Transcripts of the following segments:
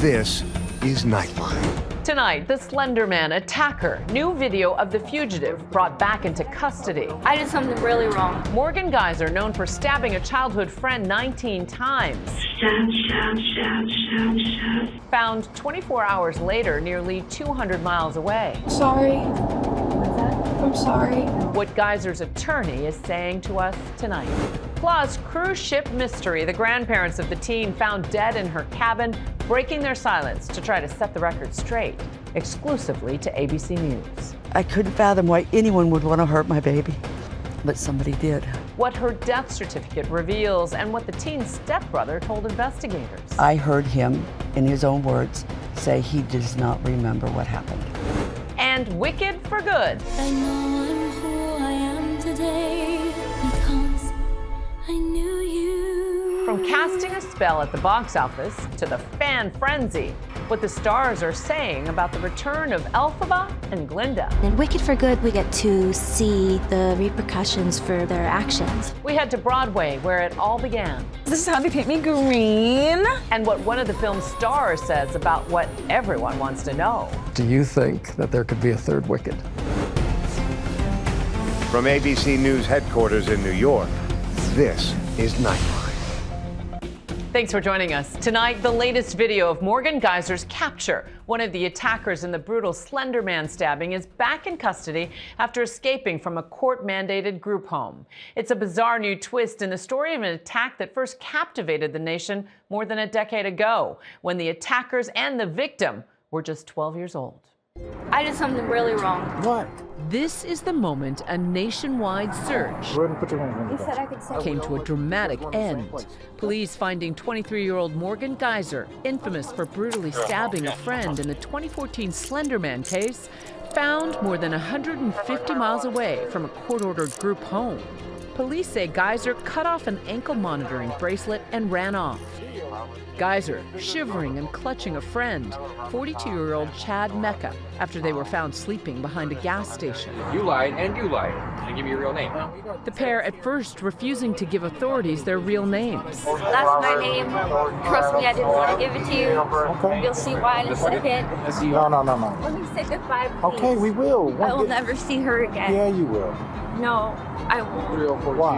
This is Nightline. Tonight, the Slender Man attacker. New video of the fugitive brought back into custody. I did something really wrong. Morgan Geyser, known for stabbing a childhood friend 19 times. Stab, stab, stab, stab, stab. Found 24 hours later, nearly 200 miles away. Sorry. I'm sorry. What Geyser's attorney is saying to us tonight. Plus, cruise ship mystery. The grandparents of the teen found dead in her cabin, breaking their silence to try to set the record straight. Exclusively to ABC News. I couldn't fathom why anyone would want to hurt my baby, but somebody did. What her death certificate reveals and what the teen's stepbrother told investigators. I heard him, in his own words, say he does not remember what happened. And Wicked for Good. I know I'm who I am today because I knew you. From casting a spell at the box office to the fan frenzy, what the stars are saying about the return of Elphaba and Glinda. In Wicked for Good, we get to see the repercussions for their actions. We head to Broadway, where it all began. This is how they paint me green. And what one of the film's stars says about what everyone wants to know. Do you think that there could be a third Wicked? From ABC News headquarters in New York, this is Nightline. Thanks for joining us. Tonight, the latest video of Morgan Geyser's capture. One of the attackers in the brutal Slender Man stabbing is back in custody after escaping from a court-mandated group home. It's a bizarre new twist in the story of an attack that first captivated the nation more than a decade ago, when the attackers and the victim were just 12 years old. I did something really wrong. What? This is the moment a nationwide search Go ahead and put your hands on You your said back. I could say came to a dramatic end. Police finding 23-year-old Morgan Geyser, infamous for brutally stabbing a friend in the 2014 Slender Man case, found more than 150 miles away from a court-ordered group home. Police say Geyser cut off an ankle monitoring bracelet and ran off. Geyser shivering and clutching a friend, 42-year-old Chad Mecca, after they were found sleeping behind a gas station. You lied and you lied. And give me your real name. The pair at first refusing to give authorities their real names. that's my name. Trust me, I didn't want to give it to you. Okay. You'll see why in a second. No. Let me say goodbye, please. Okay, we will. I will never see her again. Yeah, you will. No, I won't. Why?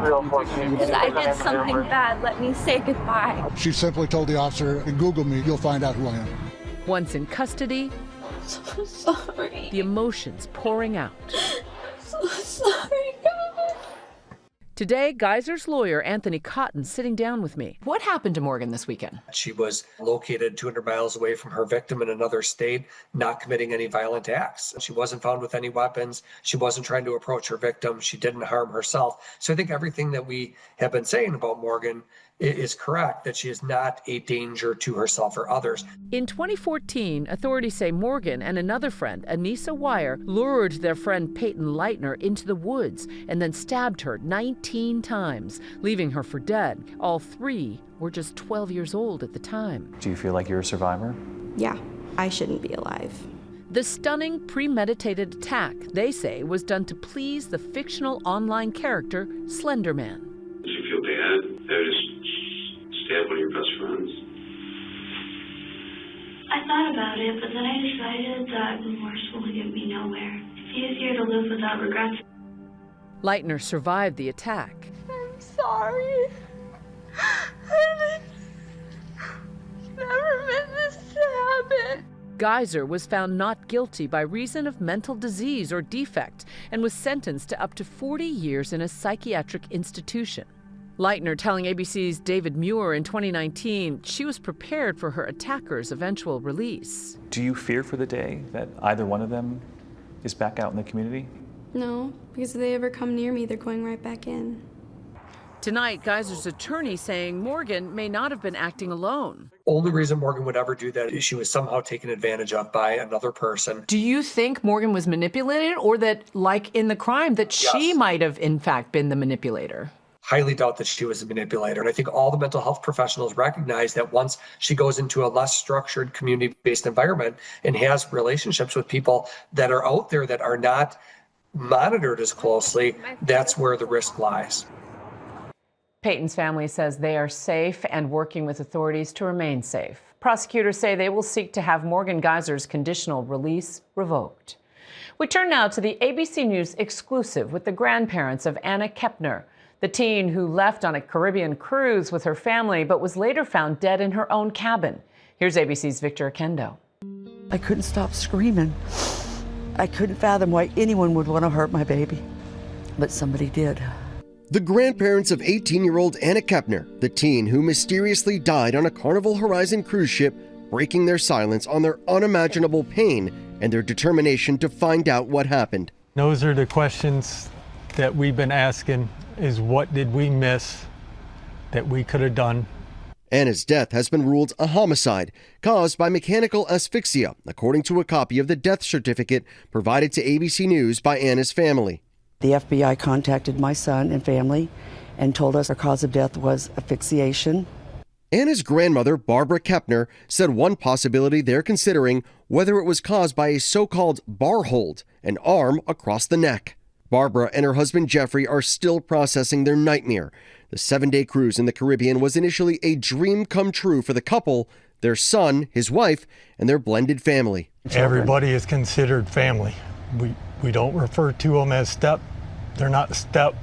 Because I did something bad. Let me say goodbye. She simply told the officer, Google me, you'll find out who I am. Once in custody, So sorry. the emotions pouring out. So sorry, God. Today, Geyser's lawyer, Anthony Cotton, sitting down with me. What happened to Morgan this weekend? She was located 200 miles away from her victim in another state, not committing any violent acts. She wasn't found with any weapons. She wasn't trying to approach her victim. She didn't harm herself. So I think everything that we have been saying about Morgan is correct, that she is not a danger to herself or others. In 2014, authorities say Morgan and another friend, Anissa Wire, lured their friend Peyton Leitner into the woods and then stabbed her 19 times, leaving her for dead. All three were just 12 years old at the time. Do you feel like you're a survivor? Yeah, I shouldn't be alive. The stunning, premeditated attack, they say, was done to please the fictional online character Slender Man. Did you feel bad? They just stab one of your best friends. I thought about it, but then I decided that remorse will get me nowhere. It's easier to live without regrets. Leitner survived the attack. I'm sorry. I never meant this to happen. Geyser was found not guilty by reason of mental disease or defect and was sentenced to up to 40 years in a psychiatric institution. Leitner telling ABC's David Muir in 2019 she was prepared for her attacker's eventual release. Do you fear for the day that either one of them is back out in the community? No, because if they ever come near me, they're going right back in. Tonight, Geyser's attorney saying Morgan may not have been acting alone. Only reason Morgan would ever do that is she was somehow taken advantage of by another person. Do you think Morgan was manipulated, or that, like in the crime, that she might have in fact been the manipulator? Highly doubt that she was a manipulator. And I think all the mental health professionals recognize that once she goes into a less structured community-based environment and has relationships with people that are out there that are not monitored as closely, that's where the risk lies. Peyton's family says they are safe and working with authorities to remain safe. Prosecutors say they will seek to have Morgan Geyser's conditional release revoked. We turn now to the ABC News exclusive with the grandparents of Anna Kepner, the teen who left on a Caribbean cruise with her family but was later found dead in her own cabin. Here's ABC's Victor Akendo. I couldn't stop screaming. I couldn't fathom why anyone would want to hurt my baby, but somebody did. The grandparents of 18-year-old Anna Kepner, the teen who mysteriously died on a Carnival Horizon cruise ship, breaking their silence on their unimaginable pain and their determination to find out what happened. Those are the questions that we've been asking, is what did we miss that we could have done? Anna's death has been ruled a homicide caused by mechanical asphyxia, according to a copy of the death certificate provided to ABC News by Anna's family. The FBI contacted my son and family and told us our cause of death was asphyxiation. Anna's grandmother, Barbara Kepner, said one possibility they're considering whether it was caused by a so-called bar hold, an arm across the neck. Barbara and her husband Jeffrey are still processing their nightmare. The 7-day cruise in the Caribbean was initially a dream come true for the couple, their son, his wife, and their blended family. Everybody is considered family. We don't refer to them as they're not step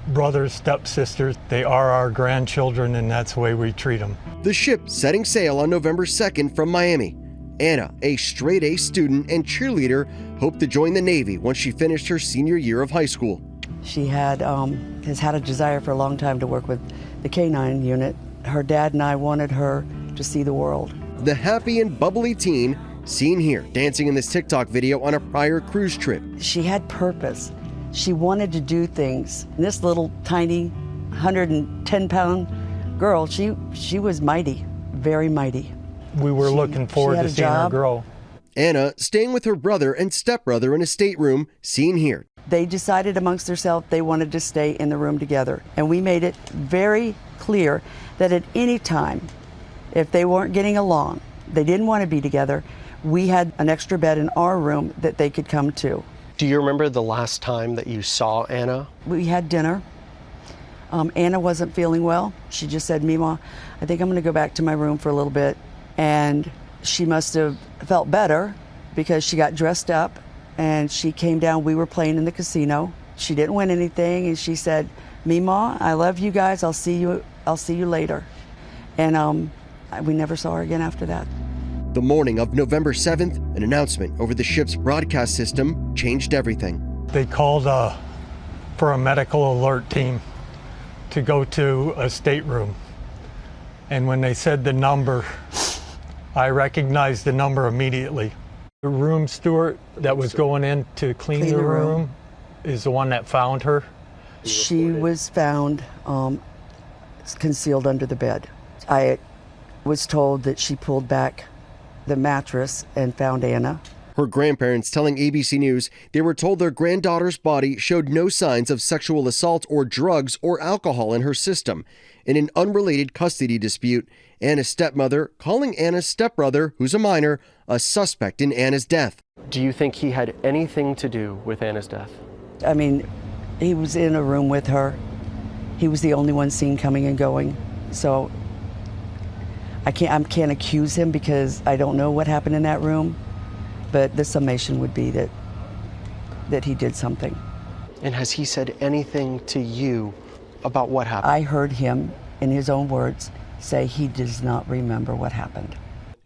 brothers, step sisters. They are our grandchildren, and that's the way we treat them. The ship setting sail on November 2nd from Miami. Anna, a straight-A student and cheerleader, hoped to join the Navy once she finished her senior year of high school. She has had a desire for a long time to work with the K-9 unit. Her dad and I wanted her to see the world. The happy and bubbly teen, seen here dancing in this TikTok video on a prior cruise trip. She had purpose. She wanted to do things. And this little tiny 110-pound girl, she was mighty, very mighty. We were looking forward to seeing her grow. Anna staying with her brother and stepbrother in a stateroom, seen here. They decided amongst themselves they wanted to stay in the room together. And we made it very clear that at any time, if they weren't getting along, they didn't want to be together, we had an extra bed in our room that they could come to. Do you remember the last time that you saw Anna? We had dinner. Anna wasn't feeling well. She just said, Mima, I think I'm going to go back to my room for a little bit. And she must have felt better because she got dressed up and she came down. We were playing in the casino. She didn't win anything, and she said, Mima, I love you guys. I'll see you later. And we never saw her again after that. The morning of November 7th, an announcement over the ship's broadcast system changed everything. They called for a medical alert team to go to a stateroom. And when they said the number, I recognized the number immediately. The room steward that was going in to clean the room is the one that found her. She was found concealed under the bed. I was told that she pulled back the mattress and found Anna. Her grandparents telling ABC News they were told their granddaughter's body showed no signs of sexual assault or drugs or alcohol in her system. In an unrelated custody dispute, Anna's stepmother calling Anna's stepbrother, who's a minor, a suspect in Anna's death. Do you think he had anything to do with Anna's death? I mean, he was in a room with her. He was the only one seen coming and going. So I can't accuse him because I don't know what happened in that room. But the summation would be that he did something. And has he said anything to you about what happened? I heard him, in his own words, say he does not remember what happened.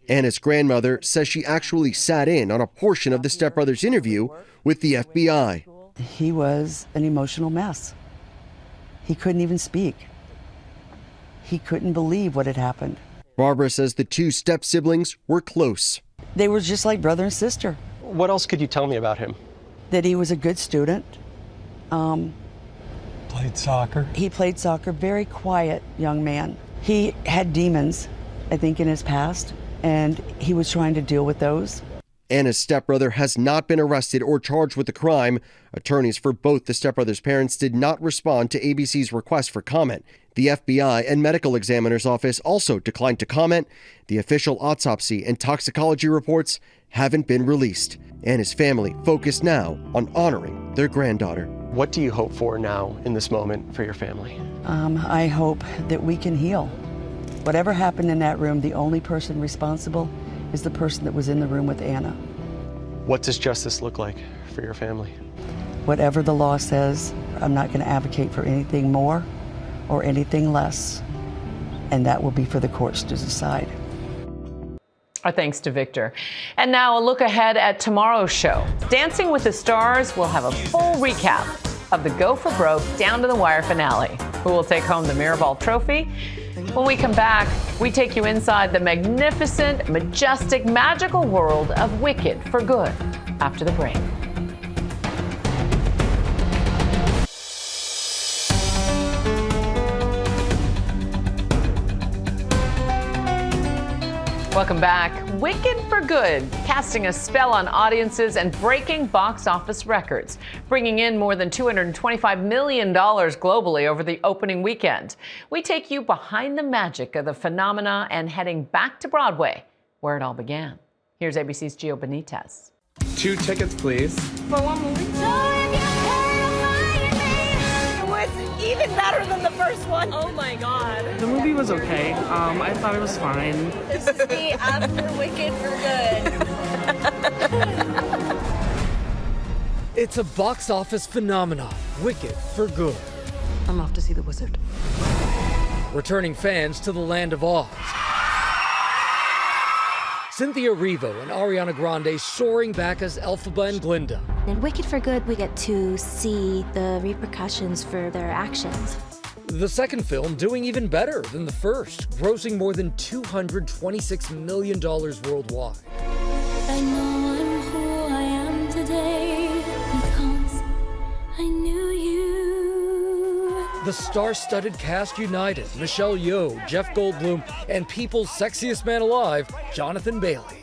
Anna's grandmother says she actually sat in on a portion of the stepbrother's interview with the FBI. He was an emotional mess. He couldn't even speak. He couldn't believe what had happened. Barbara says the two step-siblings were close. They were just like brother and sister. What else could you tell me about him? That he was a good student. Played soccer. He played soccer, very quiet young man. He had demons, I think, in his past, and he was trying to deal with those. Anna's stepbrother has not been arrested or charged with the crime. Attorneys for both the stepbrothers' parents did not respond to ABC's request for comment. The FBI and medical examiner's office also declined to comment. The official autopsy and toxicology reports haven't been released. Anna's family focused now on honoring their granddaughter. What do you hope for now in this moment for your family? I hope that we can heal Whatever happened in that room, the only person responsible is the person that was in the room with Anna. What does justice look like for your family? Whatever the law says, I'm not going to advocate for anything more or anything less, and that will be for the courts to decide. Our thanks to Victor. And now a look ahead at tomorrow's show. Dancing with the Stars will have a full recap of the Go for Broke Down to the Wire finale. Who will take home the Mirrorball trophy? When we come back, we take you inside the magnificent, majestic, magical world of Wicked for Good after the break. Welcome back. Wicked for Good, casting a spell on audiences and breaking box office records, bringing in more than $225 million globally over the opening weekend. We take you behind the magic of the phenomena and heading back to Broadway, where it all began. Here's ABC's Gio Benitez. 2 tickets, please. For one movie? It was even better than the first one. Oh my God. The movie was okay. I thought it was fine. This is the after Wicked for Good. It's a box office phenomenon, Wicked for Good. I'm off to see the wizard. Returning fans to the land of Oz. Cynthia Erivo and Ariana Grande soaring back as Elphaba and Glinda. In Wicked for Good, we get to see the repercussions for their actions. The second film doing even better than the first, grossing more than $226 million worldwide. I know I'm who I am today because I knew you. The star-studded cast united, Michelle Yeoh, Jeff Goldblum, and People's sexiest man alive, Jonathan Bailey.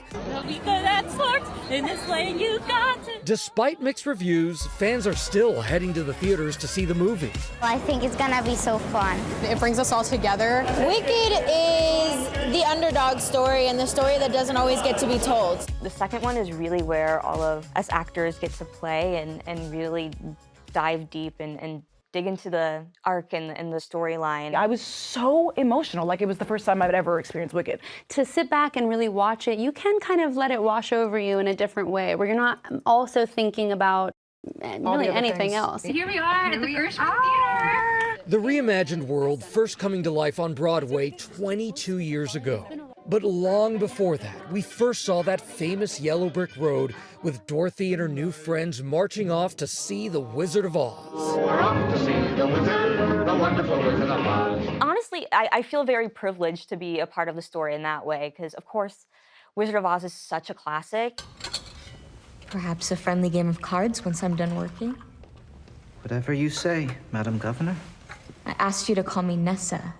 Despite mixed reviews, fans are still heading to the theaters to see the movie. I think it's gonna be so fun. It brings us all together. Wicked is the underdog story and the story that doesn't always get to be told. The second one is really where all of us actors get to play and really dive deep and dig into the arc and the storyline. I was so emotional, like it was the first time I'd ever experienced Wicked. To sit back and really watch it, you can kind of let it wash over you in a different way, where you're not also thinking about really anything else. Here we are at the Gershwin Theater. The reimagined world first coming to life on Broadway 22 years ago. But long before that, we first saw that famous yellow brick road with Dorothy and her new friends marching off to see the Wizard of Oz. We're off to see the wizard, the wonderful Wizard of Oz. Honestly, I feel very privileged to be a part of the story in that way, because of course, Wizard of Oz is such a classic. Perhaps a friendly game of cards once I'm done working. Whatever you say, Madam Governor. I asked you to call me Nessa.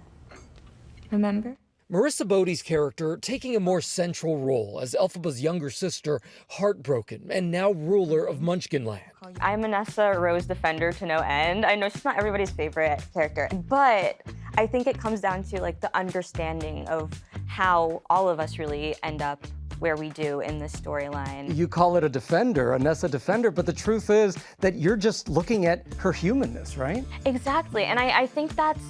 Remember? Marissa Bodie's character taking a more central role as Elphaba's younger sister, heartbroken and now ruler of Munchkinland. I'm a Nessa Rose defender to no end. I know she's not everybody's favorite character, but I think it comes down to like the understanding of how all of us really end up where we do in this storyline. You call it a defender, a Nessa defender, but the truth is that you're just looking at her humanness, right? Exactly, and I think that's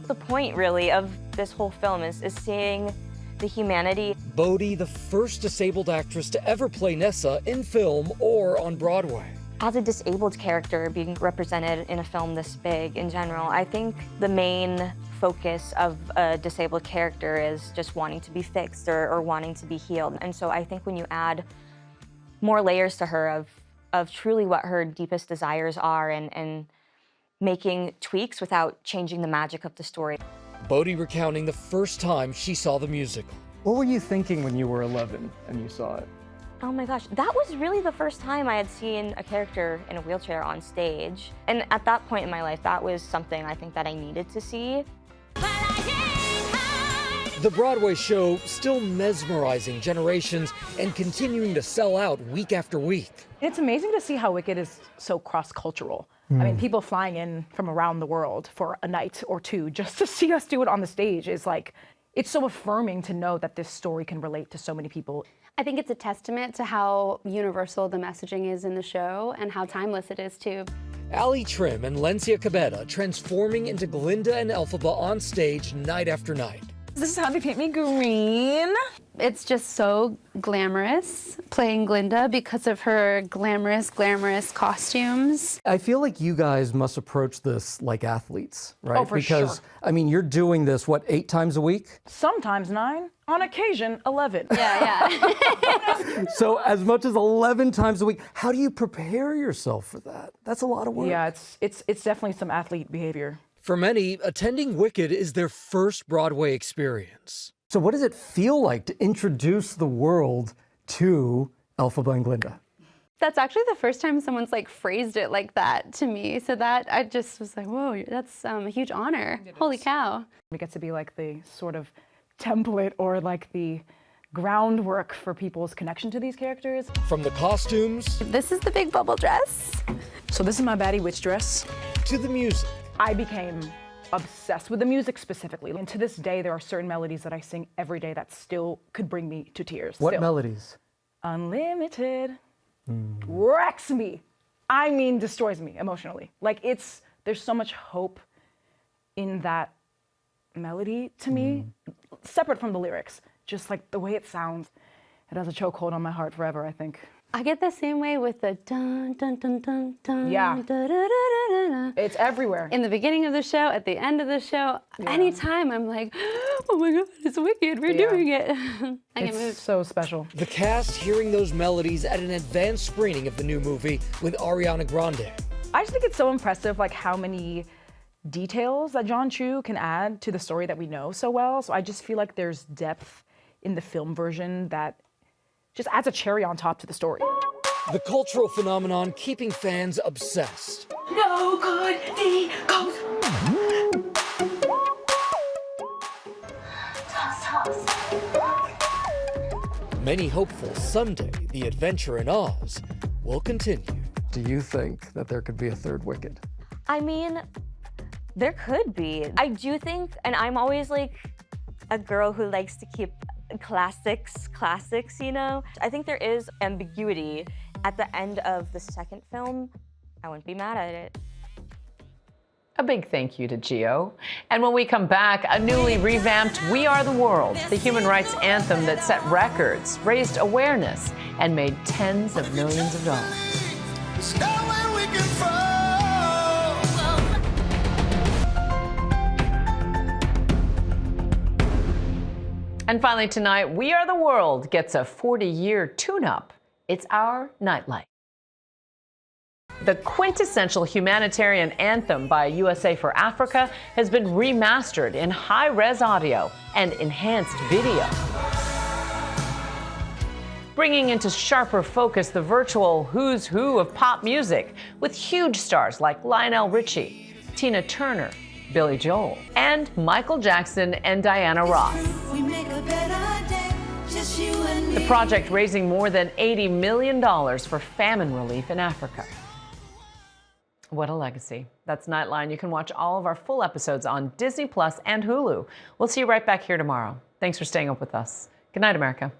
the point really of this whole film is seeing the humanity. Bodie, the first disabled actress to ever play Nessa in film or on Broadway. As a disabled character being represented in a film this big in general, I think the main focus of a disabled character is just wanting to be fixed or wanting to be healed. And so I think when you add more layers to her of truly what her deepest desires are and making tweaks without changing the magic of the story. Bodie recounting the first time she saw the musical. What were you thinking when you were 11 and you saw it? Oh my gosh, that was really the first time I had seen a character in a wheelchair on stage. And at that point in my life, that was something I think that I needed to see. The Broadway show still mesmerizing generations and continuing to sell out week after week. It's amazing to see how Wicked is so cross-cultural. I mean, people flying in from around the world for a night or two just to see us do it on the stage is like, it's so affirming to know that this story can relate to so many people. I think it's a testament to how universal the messaging is in the show and how timeless it is too. Ali Trim and Lencia Cabeda transforming into Glinda and Elphaba on stage night after night. This is how they paint me green. It's just so glamorous playing Glinda because of her glamorous costumes. I feel like you guys must approach this like athletes, right? Oh, for because, sure. I mean, you're doing this, what, 8 times a week? Sometimes 9, on occasion 11. Yeah. So as much as 11 times a week, how do you prepare yourself for that? That's a lot of work. Yeah, it's definitely some athlete behavior. For many, attending Wicked is their first Broadway experience. So what does it feel like to introduce the world to Elphaba and Glinda? That's actually the first time someone's like phrased it like that to me. So that I just was like, whoa, that's a huge honor. Holy cow. We get to be like the sort of template or like the groundwork for people's connection to these characters. From the costumes. This is the big bubble dress. So this is my baddie witch dress. To the music. I became obsessed with the music specifically. And to this day, there are certain melodies that I sing every day that still could bring me to tears. What still. melodies? Unlimited wrecks me. I mean, destroys me emotionally. Like there's so much hope in that melody to me, separate from the lyrics. Just like the way it sounds, it has a chokehold on my heart forever, I think. I get the same way with the dun dun dun dun dun. Yeah. Da, da, da, da, da. It's everywhere. In the beginning of the show, at the end of the show, anytime I'm like, oh my God, it's Wicked, we're doing it. I get moved. It's so special. The cast hearing those melodies at an advanced screening of the new movie with Ariana Grande. I just think it's so impressive, like how many details that John Chu can add to the story that we know so well. So I just feel like there's depth in the film version that just adds a cherry on top to the story. The cultural phenomenon keeping fans obsessed. No good equals. Toss. Many hopeful someday the adventure in Oz will continue. Do you think that there could be a third Wicked? I mean, there could be. I do think, and I'm always like a girl who likes to keep classics, you know? I think there is ambiguity at the end of the second film. I wouldn't be mad at it. A big thank you to Gio. And when we come back, a newly revamped We Are the World, the human rights anthem that set records, raised awareness, and made tens of millions of dollars. And finally tonight, We Are the World gets a 40-year tune-up. It's our Nightline. The quintessential humanitarian anthem by USA for Africa has been remastered in high-res audio and enhanced video, bringing into sharper focus the virtual who's who of pop music with huge stars like Lionel Richie, Tina Turner, Billy Joel, and Michael Jackson and Diana Ross. The project raising more than $80 million for famine relief in Africa. What a legacy. That's Nightline. You can watch all of our full episodes on Disney Plus and Hulu. We'll see you right back here tomorrow. Thanks for staying up with us. Good night, America.